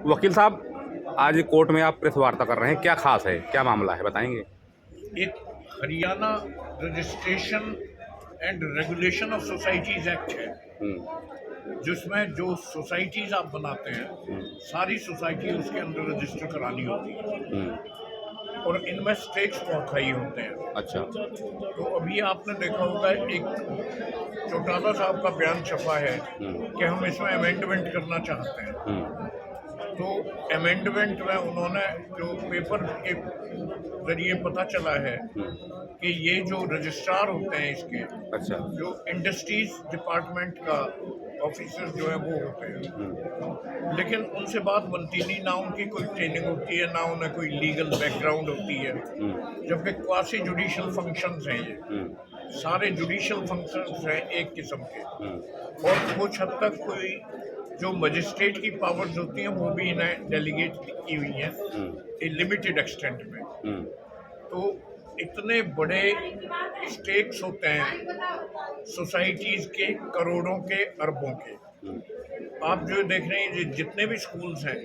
वकील साहब, आज कोर्ट में आप प्रेस वार्ता कर रहे हैं, क्या खास है, क्या मामला है, बताएंगे? एक Haryana registration and regulation of societies act है, हम्म, जिसमें जो सोसाइटीज आप बनाते हैं हम्म, सारी सोसाइटी उसके अंदर रजिस्टर करानी होती है हम्म, और इनमें स्टेक्स बहुत हाई होते हैं। अच्छा। तो अभी आपने देखा होगा एक चौटाला साहब का बयान छपा है कि हम इसमें अमेंडमेंट करना चाहते हैं। हम्म, तो अमेंडमेंट में उन्होंने जो पेपर के जरिए पता चला है कि ये जो रजिस्ट्रार होते हैं इसके, अच्छा। जो इंडस्ट्रीज डिपार्टमेंट का ऑफिसर जो है वो होते हैं, लेकिन उनसे बात बनती नहीं, ना उनकी कोई ट्रेनिंग होती है, ना उन्हें कोई लीगल बैकग्राउंड होती है, जबकि क्वासी जुडिशल फंक्शंस हैं ये, सारे जुडिशल फंक्शंस हैं एक किस्म के। और कुछ हद तक कोई जो मजिस्ट्रेट की पावर्स होती हैं वो भी इन्हें डेलीगेट की हुई हैं लिमिटेड एक्सटेंट में। तो इतने बड़े स्टेक्स होते हैं सोसाइटीज के, करोड़ों के, अरबों के। आप जो देख रहे हैं जितने भी स्कूल्स हैं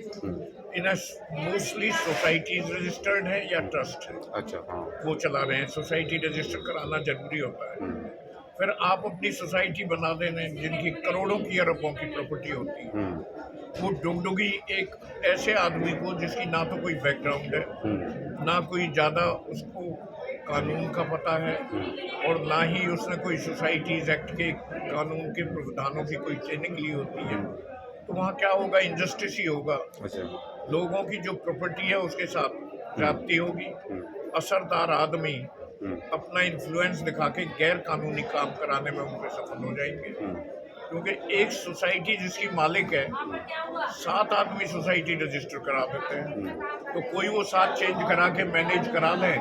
इन्हें मोस्टली सोसाइटीज रजिस्टर्ड है या ट्रस्ट है, अच्छा, हाँ। वो चला रहे हैं। सोसाइटी रजिस्टर कराना जरूरी होता है। फिर आप अपनी सोसाइटी बना देने जिनकी करोड़ों की, अरबों की प्रॉपर्टी होती है, वो डुगडुगी एक ऐसे आदमी को जिसकी ना तो कोई बैकग्राउंड है, ना कोई ज़्यादा उसको कानून का पता है, और ना ही उसने कोई सोसाइटीज एक्ट के कानून के प्रावधानों की कोई ट्रेनिंग ली होती है, तो वहाँ क्या होगा? इनजस्टिस ही होगा। अच्छा। लोगों की जो प्रॉपर्टी है उसके साथ ज्यादती होगी। असरदार आदमी अपना इन्फ्लुएंस दिखा के गैर कानूनी काम कराने में उनके सफल हो जाएंगे, क्योंकि एक सोसाइटी जिसकी मालिक है 7 आदमी सोसाइटी रजिस्टर करा देते हैं, तो कोई वो 7 चेंज करा के मैनेज करा ले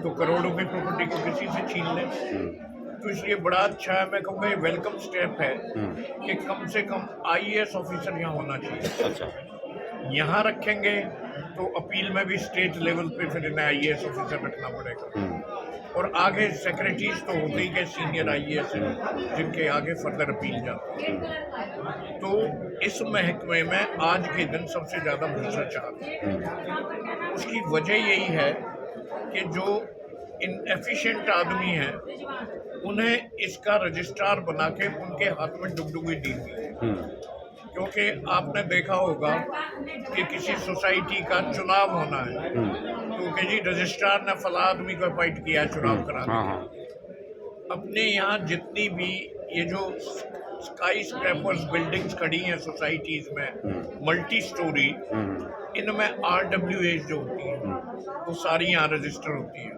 तो करोड़ों की प्रॉपर्टी को किसी से छीन ले। तो इसलिए बड़ा अच्छा है, मैं कहूँगा ये वेलकम स्टेप है कि कम से कम आईएएस ऑफिसर यहाँ होना चाहिए। अच्छा। यहाँ रखेंगे तो अपील में भी स्टेट लेवल पे फिर इन्हें आईएएस ऑफिसर रखना पड़ेगा, और आगे सेक्रेटरीज तो होते ही के सीनियर आईएएस हैं जिनके आगे फर्दर अपील जाती है। तो इस महकमे में आज के दिन सबसे ज़्यादा भ्रष्टाचार है। उसकी वजह यही है कि जो इनएफिशिएंट आदमी हैं उन्हें इसका रजिस्ट्रार बना के उनके हाथ में डुगडुगी दी हुई है। क्योंकि आपने देखा होगा कि किसी सोसाइटी का चुनाव होना है तो कि जी रजिस्ट्रार ने फला आदमी को अपॉइंट किया है चुनाव कराने हाँ, के हाँ। लिए। अपने यहाँ जितनी भी ये जो स्काई स्क्रैपर्स बिल्डिंग्स खड़ी हैं सोसाइटीज में मल्टी स्टोरी, इनमें आरडब्ल्यूएस जो होती है वो सारी यहाँ रजिस्टर होती है,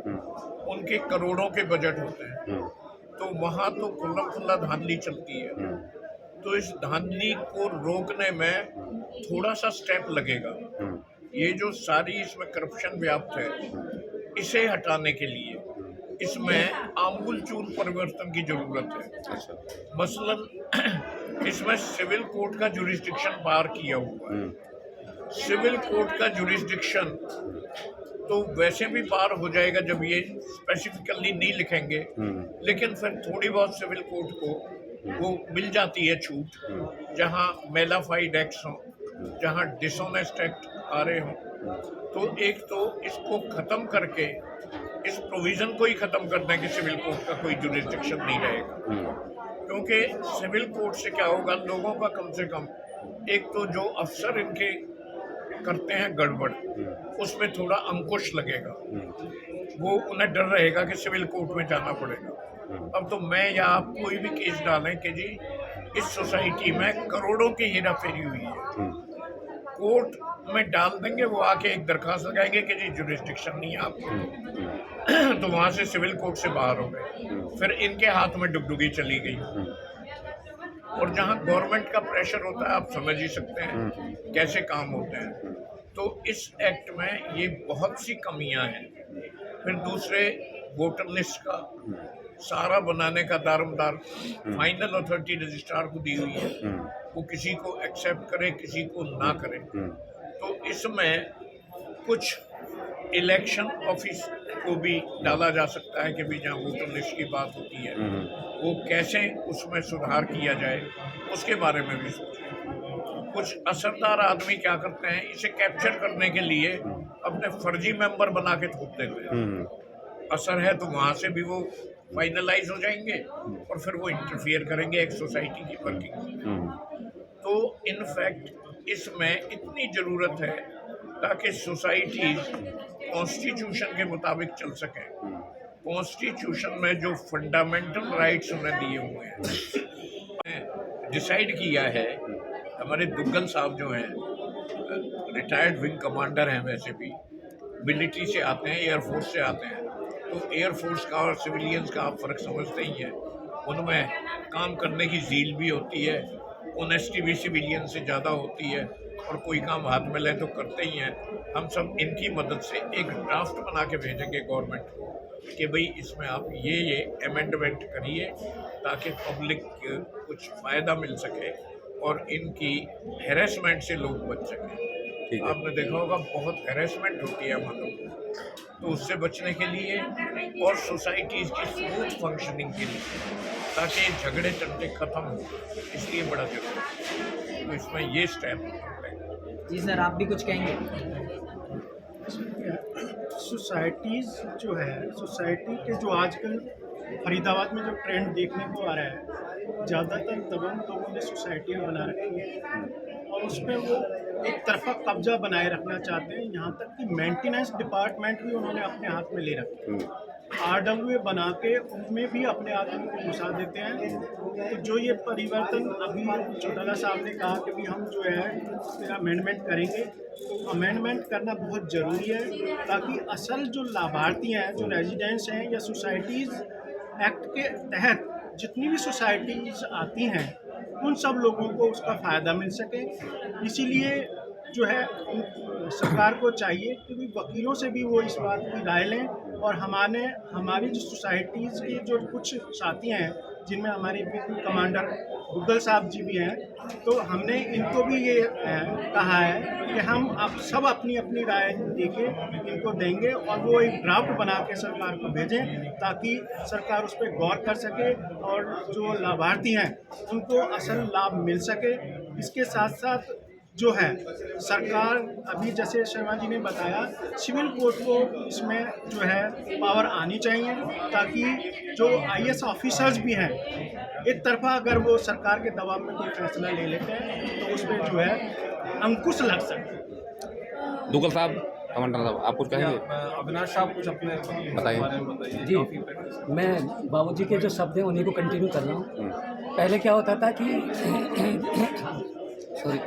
उनके करोड़ों के बजट होते हैं। तो वहाँ तो खुल्ला खुल्ला धांधली चलती है। तो इस धांधली को रोकने में थोड़ा सा स्टेप लगेगा। ये जो सारी इसमें करप्शन व्याप्त है, इसे हटाने के लिए इसमें आमूलचूल परिवर्तन की जरूरत है। अच्छा। मसलन इसमें सिविल कोर्ट का जुरिस्डिक्शन बार किया हुआ है। सिविल कोर्ट का जुरिस्डिक्शन तो वैसे भी पार हो जाएगा जब ये स्पेसिफिकली नहीं लिखेंगे, लेकिन फिर थोड़ी बहुत सिविल कोर्ट को वो मिल जाती है छूट, जहाँ मेलाफाइड एक्ट्स हों, जहाँ डिसऑनेस्ट एक्ट आ रहे हों। तो एक तो इसको ख़त्म करके इस प्रोविज़न को ही ख़त्म कर दें कि सिविल कोर्ट का कोई जुरिस्डिक्शन नहीं रहेगा, क्योंकि सिविल कोर्ट से क्या होगा? लोगों का कम से कम एक तो जो अफसर इनके करते हैं गड़बड़, उसमें थोड़ा अंकुश लगेगा, वो उन्हें डर रहेगा कि सिविल कोर्ट में जाना पड़ेगा। अब तो मैं या आप कोई भी केस डालें कि जी इस सोसाइटी में करोड़ों की हेरा फेरी हुई है, कोर्ट में डाल देंगे, वो आके एक दरखास्त लगाएंगे कि जी जुरिस्डिक्शन नहीं है आपको, तो वहाँ से सिविल कोर्ट से बाहर हो गए, फिर इनके हाथ में डुगडुगी चली गई। और जहाँ गवर्नमेंट का प्रेशर होता है, आप समझ ही सकते हैं कैसे काम होते हैं। तो इस एक्ट में ये बहुत सी कमियां हैं। फिर दूसरे वोटर लिस्ट का सारा बनाने का दारोमदार फाइनल अथॉरिटी रजिस्ट्रार को दी हुई है, वो किसी को एक्सेप्ट करे किसी को ना करे। तो इसमें कुछ इलेक्शन ऑफिस को भी डाला जा सकता है कि भी जहाँ वोटर लिस्ट की बात होती है वो कैसे उसमें सुधार किया जाए, उसके बारे में भी सोचें। कुछ असरदार आदमी क्या करते हैं, इसे कैप्चर करने के लिए अपने फर्जी मेंबर बना के थोप देते हैं। असर है तो वहां से भी वो फाइनलाइज हो जाएंगे और फिर वो इंटरफियर करेंगे एक सोसाइटी की वर्किंग। तो इनफैक्ट इसमें इतनी ज़रूरत है ताकि सोसाइटीज कॉन्स्टिट्यूशन के मुताबिक चल सकें। कॉन्स्टिट्यूशन में जो फंडामेंटल राइट्स उन्हें दिए हुए हैं, डिसाइड किया है। हमारे दुग्गल साहब जो हैं रिटायर्ड विंग कमांडर हैं, वैसे भी मिलिट्री से आते हैं, एयरफोर्स से आते हैं, तो एयरफोर्स का और सिविलियंस का आप फ़र्क समझते ही हैं। उनमें काम करने की ज़ील भी होती है, ऑनेस्टी भी सिविलियन से ज़्यादा होती है, और कोई काम हाथ में ले तो करते ही हैं। हम सब इनकी मदद से एक ड्राफ्ट बना के भेजेंगे गवर्नमेंट को कि भाई इसमें आप ये अमेंडमेंट करिए ताकि पब्लिक को कुछ फ़ायदा मिल सके और इनकी हैरेसमेंट से लोग बच सकें। आपने देखा होगा बहुत हैरेसमेंट होती है हमारे लोगों को, तो उससे बचने के लिए और सोसाइटीज़ की स्मूथ फंक्शनिंग के लिए, ताकि झगड़े टंटे ख़त्म हो, इसलिए बड़ा जरूरी है। तो इसमें ये स्टेप। जी सर, आप भी कुछ कहेंगे? सोसाइटीज़ जो है, सोसाइटी के जो आजकल फरीदाबाद में जो ट्रेंड देखने को आ रहा है, ज़्यादातर दबंग लोगों ने सोसाइटियाँ बना रखी हैं और उस पर वो एक तरफा कब्जा बनाए रखना चाहते हैं। यहाँ तक कि मेंटेनेंस डिपार्टमेंट भी उन्होंने अपने हाथ में ले रखी है। RWA बना के उनमें भी अपने आदमी को घुसा देते हैं। तो जो ये परिवर्तन अभी चौटाला साहब ने कहा कि भी हम जो है अमेंडमेंट करेंगे, तो अमेंडमेंट करना बहुत ज़रूरी है ताकि असल जो लाभार्थी हैं, जो रेजिडेंट्स हैं या सोसाइटीज़ एक्ट के तहत जितनी भी सोसाइटीज़ आती हैं, उन सब लोगों को उसका फ़ायदा मिल सके। इसीलिए जो है सरकार को चाहिए कि भी वकीलों से भी वो इस बात की राय लें और हमारी जो सोसाइटीज़ की जो कुछ साथी हैं, जिनमें हमारे कमांडर दुग्गल साहब जी भी हैं, तो हमने इनको भी ये कहा है कि हम आप सब अपनी अपनी राय देके इनको देंगे और वो एक ड्राफ्ट बना के सरकार को भेजें ताकि सरकार उस पर गौर कर सके और जो लाभार्थी हैं उनको असल लाभ मिल सके। इसके साथ साथ जो है सरकार अभी जैसे शर्मा जी ने बताया, सिविल कोर्ट को इसमें जो है पावर आनी चाहिए ताकि जो IAS ऑफिसर्स भी हैं, एक तरफा अगर वो सरकार के दबाव में कोई फैसला ले लेते हैं तो उस पर जो है अंकुश लग सके। दुग्गल साहब, कमांडर साहब, आप कुछ कहेंगे? अविनाश साहब कुछ अपने बताइए। जी, मैं बाबूजी के जो शब्द हैं उन्हीं को कंटिन्यू कर रहा हूँ। पहले क्या होता था कि सॉरी,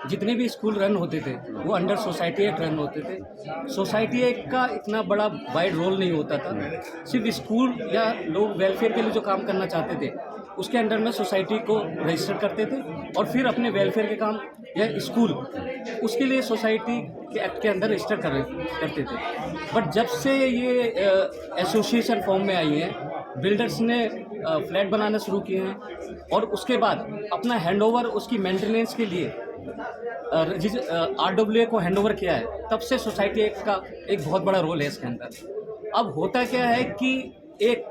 जितने भी स्कूल रन होते थे वो अंडर सोसाइटी एक्ट रन होते थे। सोसाइटी एक्ट का इतना बड़ा वाइड रोल नहीं होता था। सिर्फ स्कूल या लोग वेलफेयर के लिए जो काम करना चाहते थे उसके अंडर में सोसाइटी को रजिस्टर करते थे और फिर अपने वेलफेयर के काम या स्कूल उसके लिए सोसाइटी के एक्ट के अंदर रजिस्टर करते थे। बट जब से ये एसोसिएशन फॉर्म में आई है, बिल्डर्स ने फ्लैट बनाना शुरू किए हैं और उसके बाद अपना हैंडओवर उसकी मेंटेनेंस के लिए RWA को हैंडओवर किया है, तब से सोसाइटी एक्ट का एक बहुत बड़ा रोल है इसके अंदर। अब होता क्या है कि एक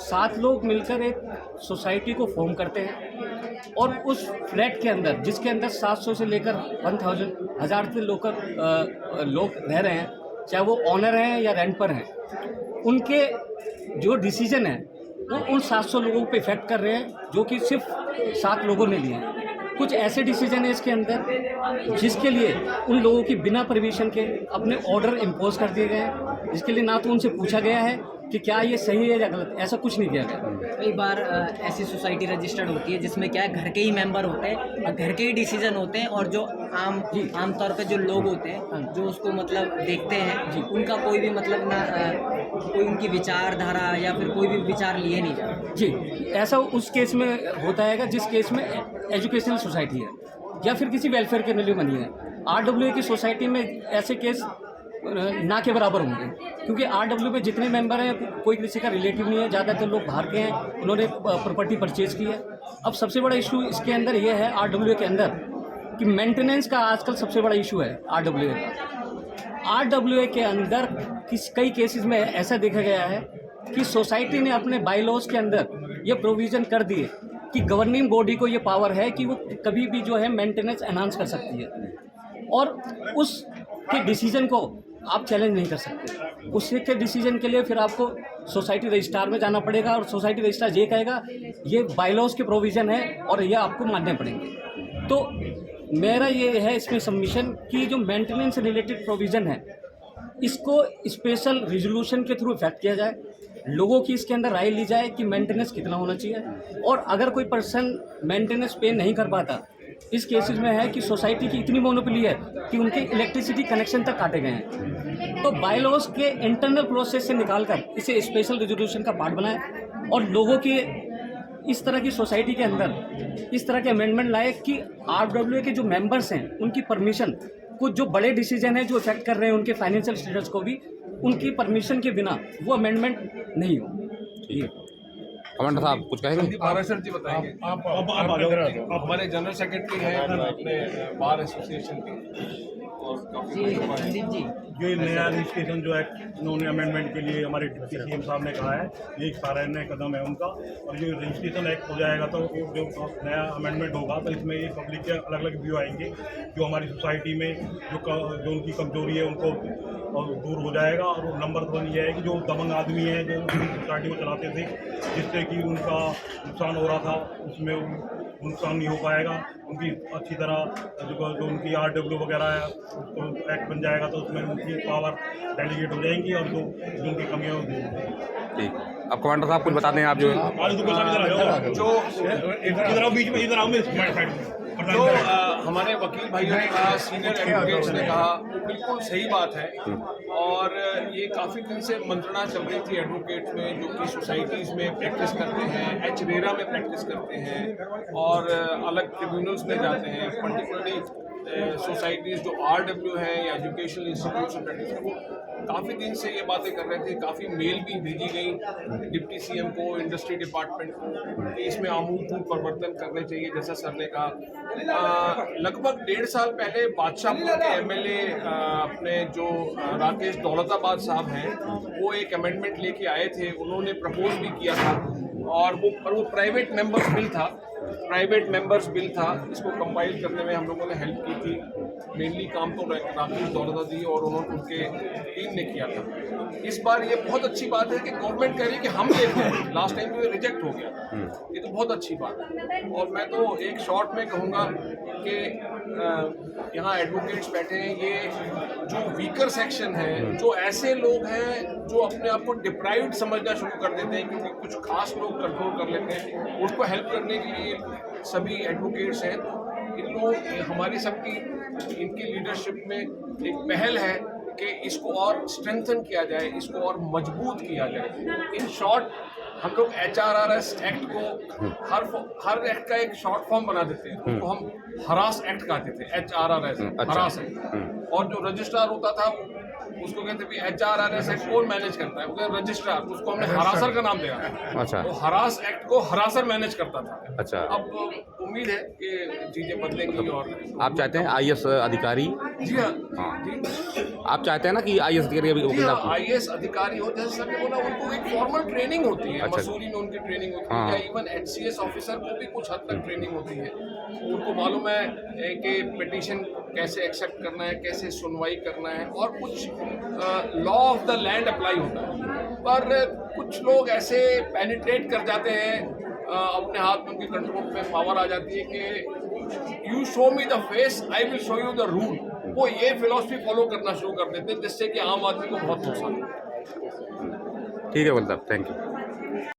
7 लोग मिलकर एक सोसाइटी को फॉर्म करते हैं और उस फ्लैट के अंदर, जिसके अंदर 700 से लेकर 1000 से लोग रह रहे हैं, चाहे वो ऑनर हैं या रेंट पर हैं, उनके जो डिसीजन है वो उन 700 लोगों पे इफेक्ट कर रहे हैं जो कि सिर्फ 7 लोगों ने लिए हैं। कुछ ऐसे डिसीजन है इसके अंदर जिसके लिए उन लोगों की बिना परमिशन के अपने ऑर्डर इम्पोज कर दिए गए हैं, जिसके लिए ना तो उनसे पूछा गया है कि क्या ये सही है या गलत, ऐसा कुछ नहीं किया गया। कई बार ऐसी सोसाइटी रजिस्टर्ड होती है जिसमें क्या है, घर के ही मेंबर होते हैं और घर के ही डिसीजन होते हैं और जो आमतौर पे जो लोग होते हैं जो उसको मतलब देखते हैं, उनका कोई भी मतलब ना कोई उनकी विचारधारा या फिर कोई भी विचार लिए नहीं जाते। जी, ऐसा उस केस में होता है जिस केस में एजुकेशनल सोसाइटी है या फिर किसी वेलफेयर के लिए बनी है। RWA की सोसाइटी में ऐसे केस ना के बराबर होंगे, क्योंकि RWA में जितने मेंबर हैं कोई किसी का रिलेटिव नहीं है, ज़्यादातर लोग बाहर के हैं, उन्होंने प्रॉपर्टी परचेज की है। अब सबसे बड़ा इशू इसके अंदर ये है RWA के अंदर कि मेंटेनेंस का आजकल सबसे बड़ा इशू है RWA का। RWA के अंदर कई केसेस में ऐसा देखा गया है कि सोसाइटी ने अपने बाई लॉज के अंदर ये प्रोविज़न कर दिए कि गवर्निंग बॉडी को ये पावर है कि वो कभी भी जो है मेंटेनेंस एनहांस कर सकती है और उसके डिसीजन को आप चैलेंज नहीं कर सकते। उसके डिसीजन के लिए फिर आपको सोसाइटी रजिस्ट्रार में जाना पड़ेगा और सोसाइटी रजिस्ट्रार ये कहेगा ये बायलॉज के प्रोविज़न है और ये आपको मानने पड़ेंगे। तो मेरा ये है इसमें सबमिशन कि जो मेंटेनेंस रिलेटेड प्रोविज़न है इसको स्पेशल रिजोल्यूशन के थ्रू इफेक्ट किया जाए, लोगों की इसके अंदर राय ली जाए कि मेंटेनेंस कितना होना चाहिए, और अगर कोई पर्सन मेंटेनेंस पे नहीं कर पाता, इस केसेस में है कि सोसाइटी की इतनी मोनोपोली है कि उनके इलेक्ट्रिसिटी कनेक्शन तक काटे गए हैं, तो बायलॉज के इंटरनल प्रोसेस से निकालकर इसे स्पेशल रेजोल्यूशन का पार्ट बनाए और लोगों के इस तरह की सोसाइटी के अंदर इस तरह के अमेंडमेंट लाए कि RWA के जो मेंबर्स हैं उनकी परमिशन, कुछ जो बड़े डिसीजन हैं जो इफेक्ट कर रहे हैं उनके फाइनेंशियल स्टेटस को भी, उनकी परमिशन के बिना वो अमेंडमेंट नहीं हो। कमांडर साहब कुछ कहेंगे? पाराशर जी बताएंगे। आप हमारे जनरल सेक्रेटरी हैं अपने बार एसोसिएशन के, और जी संदीप जी, जो नया रजिस्ट्रेशन जो है इन्होंने अमेंडमेंट के लिए हमारे डिप्टी सीएम साहब ने कहा है, ये एक सराहनीय कदम है उनका। और जो रजिस्ट्रेशन एक्ट हो जाएगा तो जो नया अमेंडमेंट होगा तो इसमें ये पब्लिक के अलग अलग व्यू आएंगे, जो हमारी सोसाइटी में जो उनकी कमजोरी है उनको दूर हो जाएगा। और नंबर 1 ये है कि जो दबंग आदमी हैं जो सोसाइटी को चलाते थे जिससे कि उनका नुकसान हो रहा था, उसमें नुकसान नहीं हो पाएगा। उनकी अच्छी तरह जो उनकी RW वगैरह है उसको एक्ट बन जाएगा तो उसमें उनकी पावर डेलीगेट हो जाएंगी और जो उनकी कमियाँ ठीक, अब कमांडर साहब कुछ बता दें आप जो जो हमारे वकील भाइयों ने कहा, सीनियर एडवोकेट्स ने कहा, वो बिल्कुल सही बात है। और ये काफ़ी दिन से मंत्रणा चल रही थी एडवोकेट्स में, जो कि सोसाइटीज़ में प्रैक्टिस करते हैं, HRERA में प्रैक्टिस करते हैं और अलग ट्रिब्यूनल्स में जाते हैं, पर्टिकुलरली सोसाइटीज़ जो RW हैं या एजुकेशनल इंस्टीट्यूशन प्रैक्टिस करते हैं। काफ़ी दिन से ये बातें कर रहे थे, काफ़ी मेल भी भेजी गई डिप्टी सीएम को, इंडस्ट्री डिपार्टमेंट को, कि इसमें आमूलचूल परिवर्तन करने चाहिए जैसा सर ने कहा। लगभग 1.5 साल पहले बादशाहपुर के MLA अपने जो राकेश दौलताबाद साहब हैं, वो एक अमेंडमेंट लेके आए थे, उन्होंने प्रपोज भी किया था और वो प्राइवेट मेंबर्स बिल था। इसको कंपाइल करने में हम लोगों ने हेल्प की थी। मेनली काम तो राकेश दौलताबाद जी और उनके टीम ने किया था। इस बार ये बहुत अच्छी बात है कि गवर्नमेंट कह रही है कि हम लेते हैं, लास्ट टाइम तो रिजेक्ट हो गया, ये तो बहुत अच्छी बात है। और मैं तो एक शॉर्ट में कहूँगा कि यहाँ एडवोकेट्स बैठे हैं, ये जो वीकर सेक्शन है, जो ऐसे लोग हैं जो अपने आप को डिप्राइव्ड समझना शुरू कर देते हैं क्योंकि कुछ खास लोग कंट्रोल कर लेते हैं, उनको हेल्प करने के लिए सभी एडवोकेट्स हैं। तो इन लोग हमारी सबकी इनकी लीडरशिप में एक पहल है कि इसको और स्ट्रेंथन किया जाए, इसको और मजबूत किया जाए। इन शॉर्ट हम लोग HRRS एक्ट को हर एक्ट का एक शॉर्ट फॉर्म बना देते हैं, उसको हम हरास एक्ट कहते थे, HRRS हरास एक्ट। और जो रजिस्ट्रार होता था उसको कहते थे HRRS एक्ट कौन मैनेज करता है, वो कहते रजिस्ट्रार, उसको हमने हरासर का नाम दिया। अच्छा, तो हरास एक्ट को हरासर मैनेज करता था। अच्छा, अब उम्मीद है कि चीजें बदलेंगी। और आप चाहते हैं IAS अधिकारी? जी हाँ, आप चाहते हैं ना कि IAS अधिकारी IAS अधिकारी हो, जैसे सर ने बोला, उनको एक फॉर्मल ट्रेनिंग होती है। अच्छा, मसूरी में उनकी ट्रेनिंग होती है, या इवन HCS ऑफिसर को भी कुछ हद तक ट्रेनिंग होती है। उनको मालूम है कि पिटीशन कैसे एक्सेप्ट करना है, कैसे सुनवाई करना है, और कुछ law of the land apply होता है। पर कुछ लोग ऐसे पेनिट्रेट कर जाते हैं, अपने हाथ में उनके कंट्रोल में पावर आ जाती है कि you show me the face, I will show you the rule. वो ये फिलॉसफी फॉलो करना शुरू कर देते हैं, जिससे कि आम आदमी को बहुत नुकसान होता है। ठीक है बोलता, थैंक यू।